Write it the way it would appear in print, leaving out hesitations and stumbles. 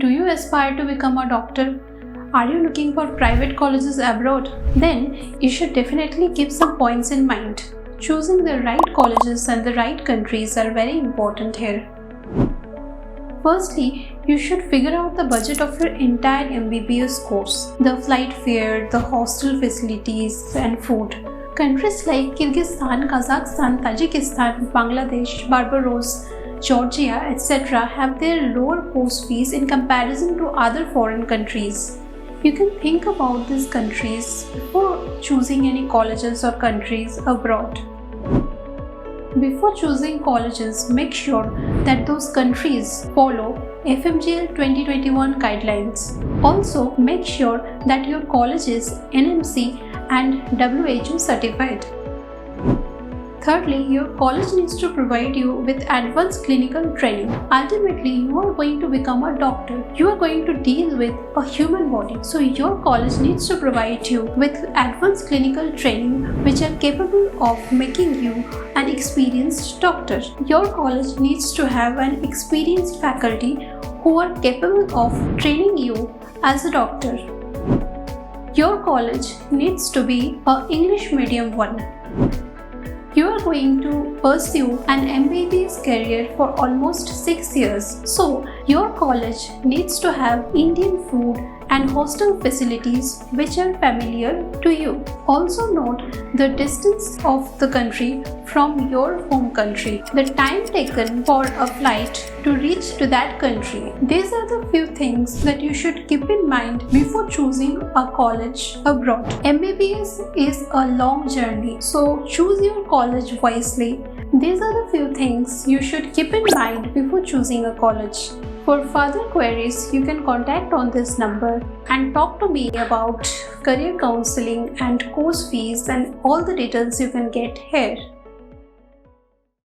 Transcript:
Do you aspire to become a doctor? Are you looking for private colleges abroad? Then you should definitely keep some points in mind. Choosing the right colleges and the right countries are very important here. Firstly, you should figure out the budget of your entire MBBS course, the flight fare, the hostel facilities and food. Countries like Kyrgyzstan, Kazakhstan, Tajikistan, Bangladesh, Barbados, Georgia, etc. have their lower course fees in comparison to other foreign countries. You can think about these countries before choosing any colleges or countries abroad. Before choosing colleges, make sure that those countries follow FMGL 2021 guidelines. Also, make sure that your college is NMC and WHO certified. Thirdly, your college needs to provide you with advanced clinical training. Ultimately, you are going to become a doctor. You are going to deal with a human body. So your college needs to provide you with advanced clinical training which are capable of making you an experienced doctor. Your college needs to have an experienced faculty who are capable of training you as a doctor. Your college needs to be an English medium one. You are going to pursue an MBBS career for almost 6 years. So, your college needs to have Indian food and hostel facilities which are familiar to you. Also note the distance of the country from your home country, the time taken for a flight to reach to that country. These are the few things that you should keep in mind before choosing a college abroad. MBBS is a long journey, so choose your college wisely. These are the few things you should keep in mind before choosing a college. For further queries, you can contact on this number and talk to me about career counseling and course fees and all the details you can get here.